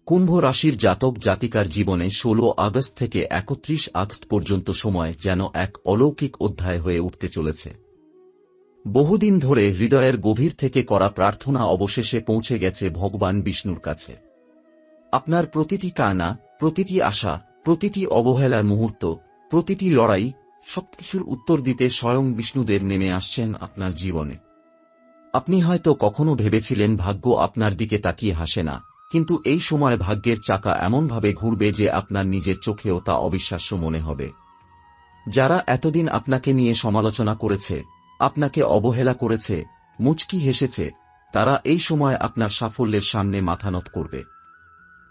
কুম্ভ রাশির জাতক জাতিকার জীবনে ১৬ আগস্ট থেকে ৩১ আগস্ট পর্যন্ত সময় যেন এক অলৌকিক অধ্যায় হয়ে উঠতে চলেছে। বহুদিন ধরে হৃদয়ের গভীর থেকে করা প্রার্থনা অবশেষে পৌঁছে গেছে ভগবান বিষ্ণুর কাছে। আপনার প্রতিটি কান্না, প্রতিটি আশা, প্রতিটি অবহেলার মুহূর্ত, প্রতিটি লড়াই, সবকিছুর উত্তর দিতে স্বয়ং বিষ্ণুদেব নেমে আসছেন আপনার জীবনে। আপনি হয়তো কখনো ভেবেছিলেন ভাগ্য আপনার দিকে তাকিয়ে হাসে না, কিন্তু এই সময় ভাগ্যের চাকা এমনভাবে ঘুরবে যে আপনার নিজের চোখেও তা অবিশ্বাস্য মনে হবে। যারা এতদিন আপনাকে নিয়ে সমালোচনা করেছে, আপনাকে অবহেলা করেছে, মুচকি হেসেছে, তারা এই সময় আপনার সাফল্যের সামনে মাথা নত করবে।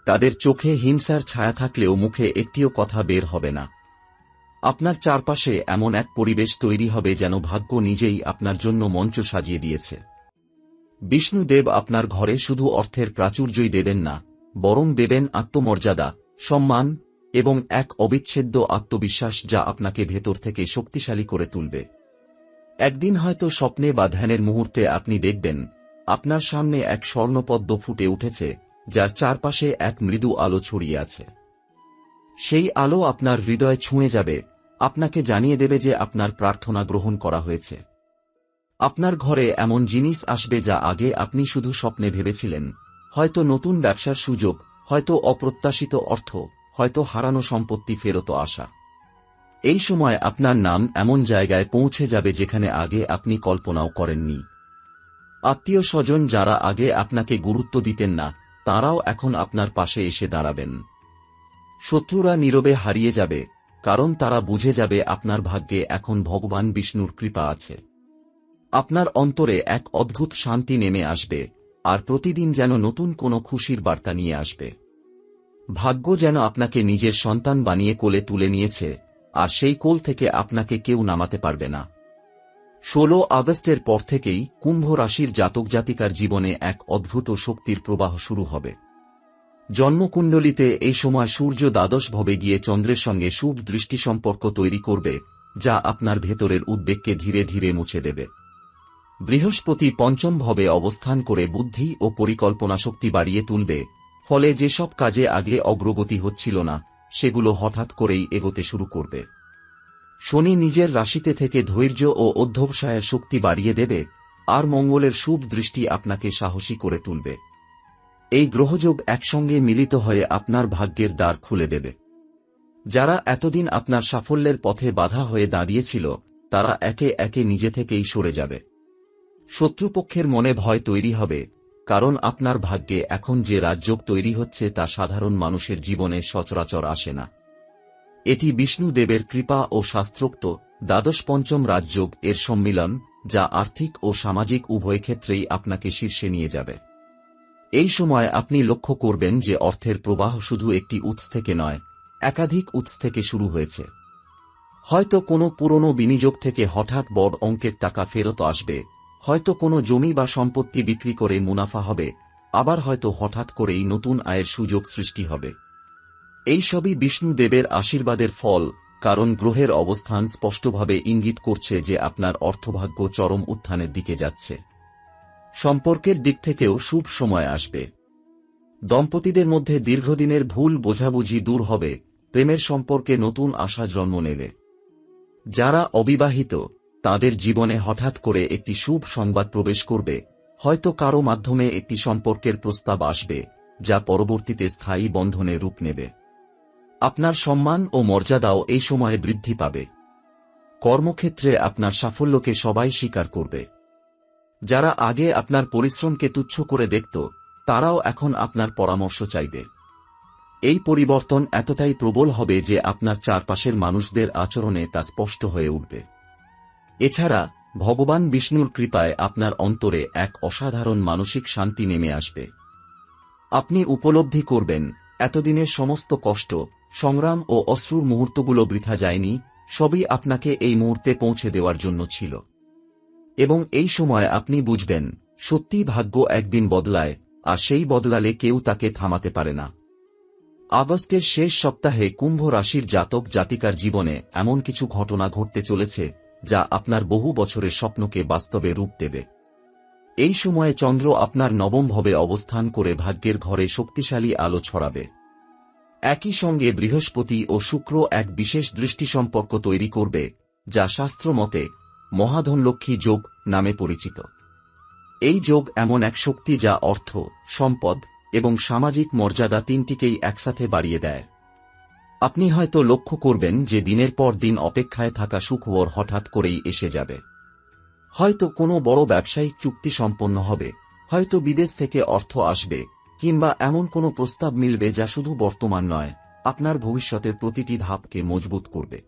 তাদের চোখে হিংসার ছায়া থাকলেও মুখে একটিও কথা বের হবে না। আপনার চারপাশে এমন এক পরিবেশ তৈরি হবে যেন ভাগ্য নিজেই আপনার জন্য মঞ্চ সাজিয়ে দিয়েছে। বিষ্ণুদেব আপনার ঘরে শুধু অর্থের প্রাচুর্যই দেবেন না, বরং দেবেন আত্মমর্যাদা, সম্মান এবং এক অবিচ্ছেদ্য আত্মবিশ্বাস যা আপনাকে ভেতর থেকে শক্তিশালী করে তুলবে। একদিন হয়তো স্বপ্নে বা ধ্যানের মুহূর্তে আপনি দেখবেন আপনার সামনে এক স্বর্ণপদ্ম ফুটে উঠেছে, যার চারপাশে এক মৃদু আলো ছড়িয়ে আছে। সেই আলো আপনার হৃদয় ছুঁয়ে যাবে, আপনাকে জানিয়ে দেবে যে আপনার প্রার্থনা গ্রহণ করা হয়েছে। আপনার ঘরে এমন জিনিস আসবে যা আগে আপনি শুধু স্বপ্নে ভেবেছিলেন, হয়তো নতুন ব্যবসার সুযোগ, হয়তো অপ্রত্যাশিত অর্থ, হয়তো হারানো সম্পত্তি ফেরত আসা। এই সময় আপনার নাম এমন জায়গায় পৌঁছে যাবে যেখানে আগে আপনি কল্পনাও করেননি। আত্মীয় স্বজন যারা আগে আপনাকে গুরুত্ব দিতেন না, তারাও এখন আপনার পাশে এসে দাঁড়াবেন। শত্রুরা নীরবে হারিয়ে যাবে, কারণ তারা বুঝে যাবে আপনার ভাগ্যে এখন ভগবান বিষ্ণুর কৃপা আছে। আপনার অন্তরে এক অদ্ভুত শান্তি নেমে আসবে, আর প্রতিদিন যেন নতুন কোনো খুশির বার্তা নিয়ে আসবে। ভাগ্য যেন আপনাকে নিজের সন্তান বানিয়ে কোলে তুলে নিয়েছে, আর সেই কোল থেকে আপনাকে কেউ নামাতে পারবে না। ১৬ আগস্টের পর থেকেই কুম্ভ রাশির জাতক জাতিকার জীবনে এক অদ্ভুত শক্তির প্রবাহ শুরু হবে। জন্মকুণ্ডলিতে এই সময় সূর্য দ্বাদশ ভাবে গিয়ে চন্দ্রের সঙ্গে শুভ দৃষ্টি সম্পর্ক তৈরি করবে, যা আপনার ভেতরের উদ্বেগকে ধীরে ধীরে মুছে দেবে। বৃহস্পতি পঞ্চম ভাবে অবস্থান করে বুদ্ধি ও পরিকল্পনা শক্তি বাড়িয়ে তুলবে, ফলে যেসব কাজে আগে অগ্রগতি হচ্ছিল না, সেগুলো হঠাৎ করেই এগোতে শুরু করবে। শনি নিজের রাশিতে থেকে ধৈর্য ও অধ্যবসায়ের শক্তি বাড়িয়ে দেবে, আর মঙ্গলের শুভ দৃষ্টি আপনাকে সাহসী করে তুলবে। এই গ্রহযোগ একসঙ্গে মিলিত হয়ে আপনার ভাগ্যের দ্বার খুলে দেবে। যারা এতদিন আপনার সাফল্যের পথে বাধা হয়ে দাঁড়িয়েছিল, তারা একে একে নিজে থেকেই সরে যাবে। শত্রুপক্ষের মনে ভয় তৈরি হবে, কারণ আপনার ভাগ্যে এখন যে রাজযোগ তৈরি হচ্ছে তা সাধারণ মানুষের জীবনে সচরাচর আসে না। এটি বিষ্ণুদেবের কৃপা ও শাস্ত্রোক্ত দ্বাদশ পঞ্চম রাজযোগ এর সম্মিলন, যা আর্থিক ও সামাজিক উভয় ক্ষেত্রেই আপনাকে শীর্ষে নিয়ে যাবে। এই সময় আপনি লক্ষ্য করবেন যে অর্থের প্রবাহ শুধু একটি উৎস থেকে নয়, একাধিক উৎস থেকে শুরু হয়েছে। হয়তো কোনো পুরনো বিনিয়োগ থেকে হঠাৎ বড় অঙ্কের টাকা ফেরত আসবে, হয়তো কোনো জমি বা সম্পত্তি বিক্রি করে মুনাফা হবে, আবার হয়তো হঠাৎ করেই নতুন আয়ের সুযোগ সৃষ্টি হবে। এই সবই বিষ্ণুদেবের আশীর্বাদের ফল, কারণ গ্রহের অবস্থান স্পষ্টভাবে ইঙ্গিত করছে যে আপনার অর্থভাগ্য চরম উত্থানের দিকে যাচ্ছে। সম্পর্কের দিক থেকেও শুভ সময় আসবে। দম্পতিদের মধ্যে দীর্ঘদিনের ভুল বোঝাবুঝি দূর হবে, প্রেমের সম্পর্কে নতুন আশা জন্ম নেবে। যারা অবিবাহিত, তাদের জীবনে হঠাৎ করে একটি শুভ সংবাদ প্রবেশ করবে, হয়তো কারো মাধ্যমে একটি সম্পর্কের প্রস্তাব আসবে, যা পরবর্তীতে স্থায়ী বন্ধনে রূপ নেবে। আপনার সম্মান ও মর্যাদাও এই সময়ে বৃদ্ধি পাবে। কর্মক্ষেত্রে আপনার সাফল্যকে সবাই স্বীকার করবে। যারা আগে আপনার পরিশ্রমকে তুচ্ছ করে দেখত, তারাও এখন আপনার পরামর্শ চাইবে। এই পরিবর্তন এতটাই প্রবল হবে যে আপনার চারপাশের মানুষদের আচরণে তা স্পষ্ট হয়ে উঠবে। এছাড়া ভগবান বিষ্ণুর কৃপায় আপনার অন্তরে এক অসাধারণ মানসিক শান্তি নেমে আসবে। আপনি উপলব্ধি করবেন, এতদিনের সমস্ত কষ্ট, সংগ্রাম ও অশ্রুর মুহূর্তগুলো বৃথা যায়নি, সবই আপনাকে এই মুহূর্তে পৌঁছে দেওয়ার জন্য ছিল। এবং এই সময় আপনি বুঝবেন, সত্যিই ভাগ্য একদিন বদলায়, আর সেই বদলালে কেউ তাকে থামাতে পারে না। আগস্টের শেষ সপ্তাহে কুম্ভ রাশির জাতক জাতিকার জীবনে এমন কিছু ঘটনা ঘটতে চলেছে, যা আপনার বহু বছরের স্বপ্নকে বাস্তবে রূপ দেবে। এই সময়ে চন্দ্র আপনার নবম ভাবে অবস্থান করে ভাগ্যের ঘরে শক্তিশালী আলো ছড়াবে। একই সঙ্গে বৃহস্পতি ও শুক্র এক বিশেষ দৃষ্টি সম্পর্ক তৈরি করবে, যা শাস্ত্র মতে মহাধনলক্ষ্মী যোগ নামে পরিচিত। এই যোগ এমন এক শক্তি যা অর্থ, সম্পদ এবং সামাজিক মর্যাদা তিনটিকেই একসাথে বাড়িয়ে দেয়। আপনি হয়তো লক্ষ্য করবেন যে দিনের পর দিন অপেক্ষায় থাকা সুখবর হঠাৎ করেই এসে যাবে। হয়তো কোনো বড় ব্যবসায়িক চুক্তি সম্পন্ন হবে, হয়তো বিদেশ থেকে অর্থ আসবে, কিংবা এমন কোনো প্রস্তাব মিলবে যা শুধু বর্তমান নয়, আপনার ভবিষ্যতের প্রতিটি ধাপকে মজবুত করবে।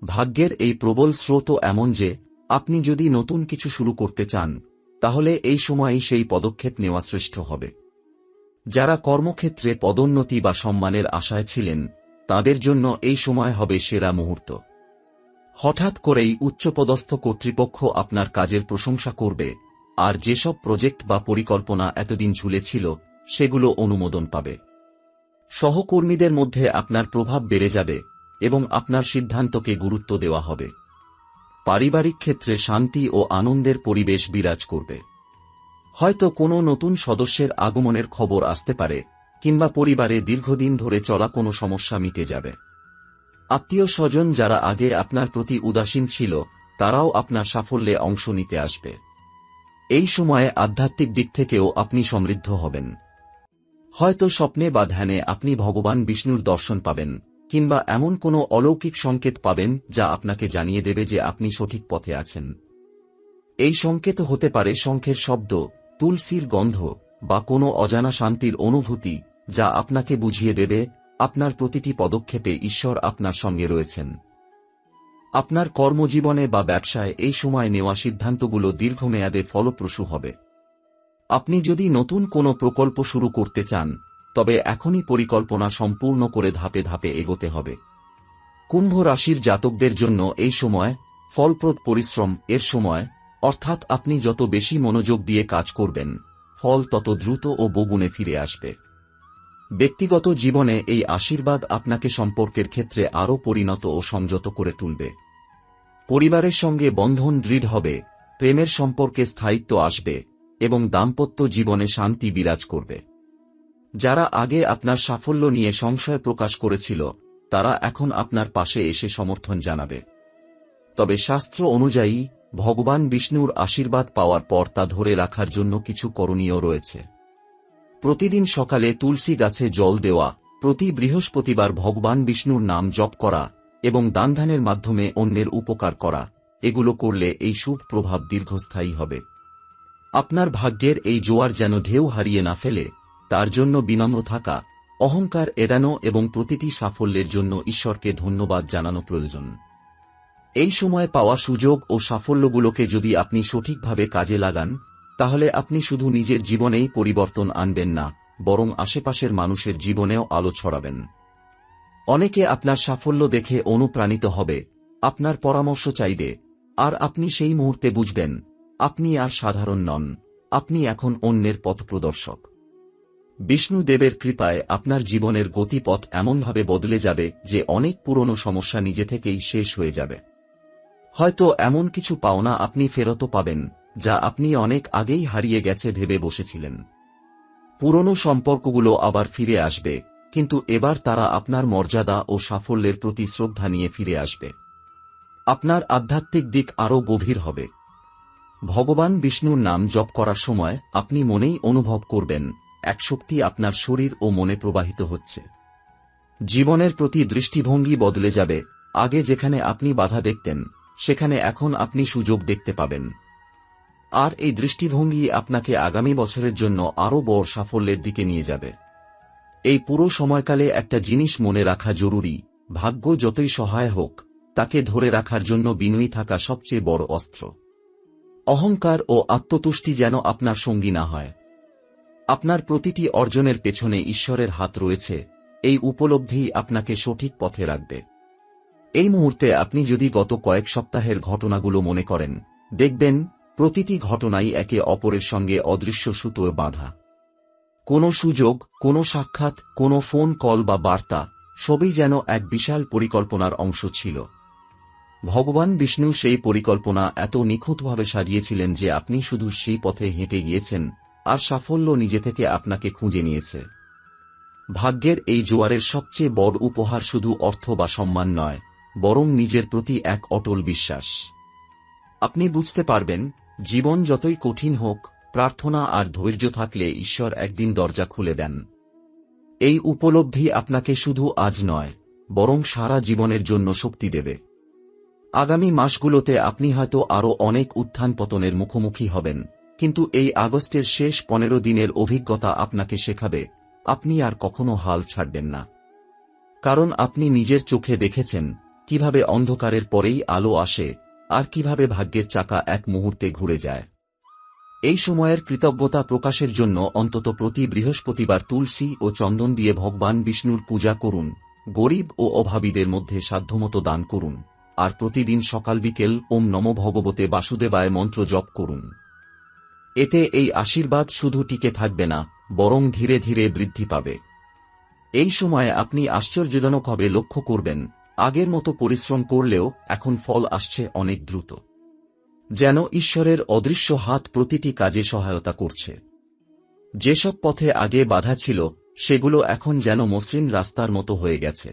ভাগ্যের এই প্রবল স্রোত এমন যে আপনি যদি নতুন কিছু শুরু করতে চান, তাহলে এই সময়েই সেই পদক্ষেপ নেওয়া শ্রেষ্ঠ হবে। যারা কর্মক্ষেত্রে পদোন্নতি বা সম্মানের আশায় ছিলেন, তাদের জন্য এই সময় হবে সেরা মুহূর্ত। হঠাৎ করেই উচ্চপদস্থ কর্তৃপক্ষ আপনার কাজের প্রশংসা করবে, আর যেসব প্রজেক্ট বা পরিকল্পনা এতদিন ঝুলেছিল সেগুলো অনুমোদন পাবে। সহকর্মীদের মধ্যে আপনার প্রভাব বেড়ে যাবে এবং আপনার সিদ্ধান্তকে গুরুত্ব দেওয়া হবে। পারিবারিক ক্ষেত্রে শান্তি ও আনন্দের পরিবেশ বিরাজ করবে। হয়তো কোনো নতুন সদস্যের আগমনের খবর আসতে পারে, কিংবা পরিবারে দীর্ঘদিন ধরে চলা কোনো সমস্যা মিটে যাবে। আত্মীয় স্বজন যারা আগে আপনার প্রতি উদাসীন ছিল, তারাও আপনার সাফল্যে অংশ নিতে আসবে। এই সময়ে আধ্যাত্মিক দিক থেকেও আপনি সমৃদ্ধ হবেন। হয়তো স্বপ্নে বা ধ্যানে আপনি ভগবান বিষ্ণুর দর্শন পাবেন, কিংবা এমন কোনো অলৌকিক সংকেত পাবেন যা আপনাকে জানিয়ে দেবে যে আপনি সঠিক পথে আছেন। এই সংকেত হতে পারে শঙ্খের শব্দ, তুলসীর গন্ধ, বা কোনো অজানা শান্তির অনুভূতি, যা আপনাকে বুঝিয়ে দেবে আপনার প্রতিটি পদক্ষেপে ঈশ্বর আপনার সঙ্গে রয়েছেন। আপনার কর্মজীবনে বা ব্যবসায় এই সময় নেওয়া সিদ্ধান্তগুলো দীর্ঘমেয়াদে ফলপ্রসূ হবে। আপনি যদি নতুন কোনো প্রকল্প শুরু করতে চান, তবে এখনই পরিকল্পনা সম্পূর্ণ করে ধাপে ধাপে এগোতে হবে। কুম্ভ রাশির জাতকদের জন্য এই সময় ফলপ্রদ পরিশ্রম এর সময়, অর্থাৎ আপনি যত বেশি মনোযোগ দিয়ে কাজ করবেন, ফল তত দ্রুত ও বহুগুণে ফিরে আসবে। ব্যক্তিগত জীবনে এই আশীর্বাদ আপনাকে সম্পর্কের ক্ষেত্রে আরও পরিণত ও সংযত করে তুলবে। পরিবারের সঙ্গে বন্ধন দৃঢ় হবে, প্রেমের সম্পর্কে স্থায়িত্ব আসবে এবং দাম্পত্য জীবনে শান্তি বিরাজ করবে। যারা আগে আপনার সাফল্য নিয়ে সংশয় প্রকাশ করেছিল, তারা এখন আপনার পাশে এসে সমর্থন জানাবে। তবে শাস্ত্র অনুযায়ী ভগবান বিষ্ণুর আশীর্বাদ পাওয়ার পর তা ধরে রাখার জন্য কিছু করণীয় রয়েছে। প্রতিদিন সকালে তুলসী গাছে জল দেওয়া, প্রতি বৃহস্পতিবার ভগবান বিষ্ণুর নাম জপ করা এবং দানধ্যানের মাধ্যমে অন্যের উপকার করা, এগুলো করলে এই শুভ প্রভাব দীর্ঘস্থায়ী হবে। আপনার ভাগ্যের এই জোয়ার যেন ঢেউ হারিয়ে না ফেলে, তার জন্য বিনম্র থাকা, অহংকার এড়ানো এবং প্রতিটি সাফল্যের জন্য ঈশ্বরকে ধন্যবাদ জানানো প্রয়োজন। এই সময় পাওয়া সুযোগ ও সাফল্যগুলোকে যদি আপনি সঠিকভাবে কাজে লাগান, তাহলে আপনি শুধু নিজের জীবনেই পরিবর্তন আনবেন না, বরং আশেপাশের মানুষের জীবনেও আলো ছড়াবেন। অনেকে আপনার সাফল্য দেখে অনুপ্রাণিত হবে, আপনার পরামর্শ চাইবে, আর আপনি সেই মুহূর্তে বুঝবেন আপনি আর সাধারণ নন, আপনি এখন অন্যের পথপ্রদর্শক। বিষ্ণুদেবের কৃপায় আপনার জীবনের গতিপথ এমনভাবে বদলে যাবে যে অনেক পুরনো সমস্যা নিজে থেকেই শেষ হয়ে যাবে। হয়তো এমন কিছু পাওনা আপনি ফেরত পাবেন যা আপনি অনেক আগেই হারিয়ে গেছে ভেবে বসেছিলেন। পুরনো সম্পর্কগুলো আবার ফিরে আসবে, কিন্তু এবার তারা আপনার মর্যাদা ও সাফল্যের প্রতি শ্রদ্ধা নিয়ে ফিরে আসবে। আপনার আধ্যাত্মিক দিক আরও গভীর হবে। ভগবান বিষ্ণুর নাম জপ করার সময় আপনি মনেই অনুভব করবেন এক শক্তি আপনার শরীর ও মনে প্রবাহিত হচ্ছে। জীবনের প্রতি দৃষ্টিভঙ্গি বদলে যাবে, আগে যেখানে আপনি বাধা দেখতেন, সেখানে এখন আপনি সুযোগ দেখতে পাবেন। আর এই দৃষ্টিভঙ্গি আপনাকে আগামী বছরের জন্য আরও বড় সাফল্যের দিকে নিয়ে যাবে। এই পুরো সময়কালে একটা জিনিস মনে রাখা জরুরি, ভাগ্য যতই সহায় হোক, তাকে ধরে রাখার জন্য বিনয়ী থাকা সবচেয়ে বড় অস্ত্র। অহংকার ও আত্মতুষ্টি যেন আপনার সঙ্গী না হয়। আপনার প্রতিটি অর্জনের পেছনে ঈশ্বরের হাত রয়েছে, এই উপলব্ধি আপনাকে সঠিক পথে রাখবে। এই মুহূর্তে আপনি যদি গত কয়েক সপ্তাহের ঘটনাগুলো মনে করেন, দেখবেন প্রতিটি ঘটনাই একে অপরের সঙ্গে অদৃশ্য সুতোয় বাঁধা। কোনো সুযোগ, কোনো সাক্ষাৎ, কোনো ফোন কল বা বার্তা, সবই যেন এক বিশাল পরিকল্পনার অংশ ছিল। ভগবান বিষ্ণু সেই পরিকল্পনা এত নিখুঁতভাবে সাজিয়েছিলেন যে আপনি শুধু সেই পথে হেঁটে গিয়েছেন, আর সাফল্য নিজে থেকে আপনাকে খুঁজে নিয়েছে। ভাগ্যের এই জোয়ারের সবচেয়ে বড় উপহার শুধু অর্থ বা সম্মান নয়, বরং নিজের প্রতি এক অটল বিশ্বাস। আপনি বুঝতে পারবেন, জীবন যতই কঠিন হোক, প্রার্থনা আর ধৈর্য থাকলে ঈশ্বর একদিন দরজা খুলে দেন। এই উপলব্ধি আপনাকে শুধু আজ নয়, বরং সারা জীবনের জন্য শক্তি দেবে। আগামী মাসগুলোতে আপনি হয়তো আরও অনেক উত্থান পতনের মুখোমুখি হবেন, কিন্তু এই আগস্টের শেষ 15 দিনের অভিজ্ঞতা আপনাকে শেখাবে, আপনি আর কখনো হাল ছাড়বেন না। কারণ আপনি নিজের চোখে দেখেছেন কিভাবে অন্ধকারের পরেই আলো আসে, আর কিভাবে ভাগ্যের চাকা এক মুহূর্তে ঘুরে যায়। এই সময়ের কৃতজ্ঞতা প্রকাশের জন্য অন্তত প্রতি বৃহস্পতিবার তুলসী ও চন্দন দিয়ে ভগবান বিষ্ণুর পূজা করুন, গরিব ও অভাবীদের মধ্যে সাধ্যমতো দান করুন, আর প্রতিদিন সকাল বিকেল ওম নমো ভগবতে বাসুদেবায় মন্ত্র জপ করুন। এতে এই আশীর্বাদ শুধু টিকে থাকবে না, বরং ধীরে ধীরে বৃদ্ধি পাবে। এই সময়ে আপনি আশ্চর্যজনকভাবে লক্ষ্য করবেন, আগের মতো পরিশ্রম করলেও এখন ফল আসছে অনেক দ্রুত। যেন ঈশ্বরের অদৃশ্য হাত প্রতিটি কাজে সহায়তা করছে। যেসব পথে আগে বাধা ছিল, সেগুলো এখন যেন মসৃণ রাস্তার মতো হয়ে গেছে।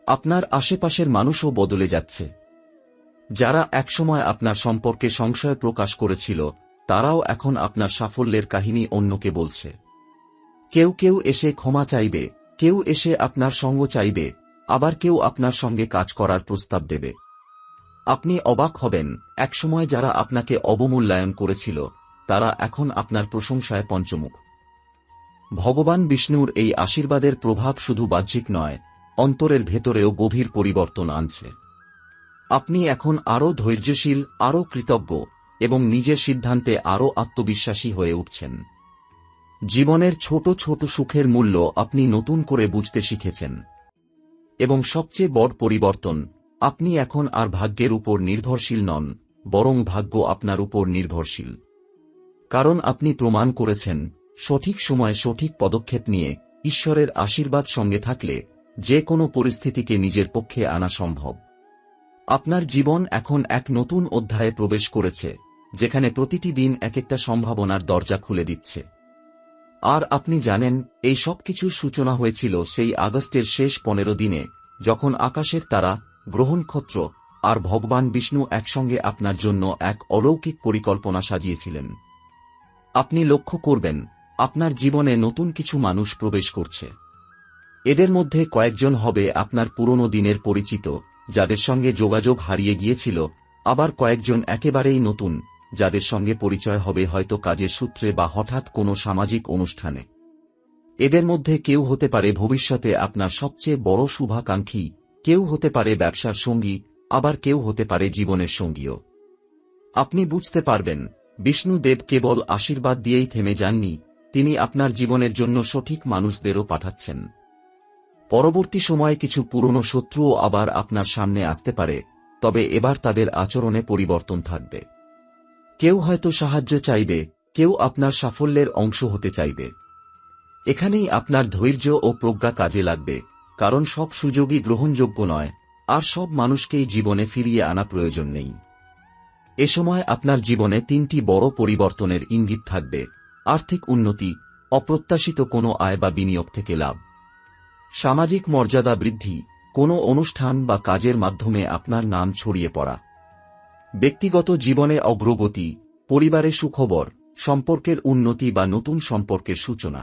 আপনার আশেপাশের মানুষও বদলে যাচ্ছে। যারা একসময় আপনার সম্পর্কে সংশয় প্রকাশ করেছিল, তারাও এখন আপনার সাফল্যের কাহিনী অন্যকে বলছে। কেউ কেউ এসে ক্ষমা চাইবে, কেউ এসে আপনার সঙ্গ চাইবে, আবার কেউ আপনার সঙ্গে কাজ করার প্রস্তাব দেবে। আপনি অবাক হবেন, একসময় যারা আপনাকে অবমূল্যায়ন করেছিল, তারা এখন আপনার প্রশংসায় পঞ্চমুখ। ভগবান বিষ্ণুর এই আশীর্বাদের প্রভাব শুধু বাহ্যিক নয়, অন্তরের ভেতরেও গভীর পরিবর্তন আনছে। আপনি এখন আরও ধৈর্যশীল, আরও কৃতজ্ঞ, এবং নিজের সিদ্ধান্তে আরও আত্মবিশ্বাসী হয়ে উঠছেন। জীবনের ছোট ছোট সুখের মূল্য আপনি নতুন করে বুঝতে শিখেছেন। এবং সবচেয়ে বড় পরিবর্তন, আপনি এখন আর ভাগ্যের উপর নির্ভরশীল নন, বরং ভাগ্য আপনার উপর নির্ভরশীল। কারণ আপনি প্রমাণ করেছেন, সঠিক সময়ে সঠিক পদক্ষেপ নিয়ে ঈশ্বরের আশীর্বাদ সঙ্গে থাকলে যে কোনো পরিস্থিতিকে নিজের পক্ষে আনা সম্ভব। আপনার জীবন এখন এক নতুন অধ্যায়ে প্রবেশ করেছে, যেখানে প্রতিটি দিন এক একটা সম্ভাবনার দরজা খুলে দিচ্ছে। আর আপনি জানেন, এই সব কিছুর সূচনা হয়েছিল সেই আগস্টের শেষ 15 দিনে, যখন আকাশের তারা, গ্রহ নক্ষত্র আর ভগবান বিষ্ণু একসঙ্গে আপনার জন্য এক অলৌকিক পরিকল্পনা সাজিয়েছিলেন। আপনি লক্ষ্য করবেন, আপনার জীবনে নতুন কিছু মানুষ প্রবেশ করছে। এদের মধ্যে কয়েকজন হবে আপনার পুরনো দিনের পরিচিত, যাদের সঙ্গে যোগাযোগ হারিয়ে গিয়েছিল, আবার কয়েকজন একেবারেই নতুন, যাদের সঙ্গে পরিচয় হবে হয়তো কাজের সূত্রে বা হঠাৎ কোনো সামাজিক অনুষ্ঠানে। এদের মধ্যে কেউ হতে পারে ভবিষ্যতে আপনার সবচেয়ে বড় শুভাকাঙ্ক্ষী, কেউ হতে পারে ব্যবসার সঙ্গী, আবার কেউ হতে পারে জীবনের সঙ্গীও। আপনি বুঝতে পারবেন, বিষ্ণুদেব কেবল আশীর্বাদ দিয়েই থেমে যাননি, তিনি আপনার জীবনের জন্য সঠিক মানুষদেরও পাঠাচ্ছেন। পরবর্তী সময়ে কিছু পুরনো শত্রুও আবার আপনার সামনে আসতে পারে, তবে এবার তাদের আচরণে পরিবর্তন থাকবে। কেউ হয়তো সাহায্য চাইবে, কেউ আপনার সাফল্যের অংশ হতে চাইবে। এখানেই আপনার ধৈর্য ও প্রজ্ঞা কাজে লাগবে, কারণ সব সুযোগই গ্রহণযোগ্য নয়, আর সব মানুষকেই জীবনে ফিরিয়ে আনা প্রয়োজন নেই। এ সময় আপনার জীবনে 3টি বড় পরিবর্তনের ইঙ্গিত থাকবে: আর্থিক উন্নতি, অপ্রত্যাশিত কোনো আয় বা বিনিয়োগ থেকে লাভ, সামাজিক মর্যাদা বৃদ্ধি, কোনো অনুষ্ঠান বা কাজের মাধ্যমে আপনার নাম ছড়িয়ে পড়া, ব্যক্তিগত জীবনে অগ্রগতি, পরিবারে সুখবর, সম্পর্কের উন্নতি বা নতুন সম্পর্কের সূচনা।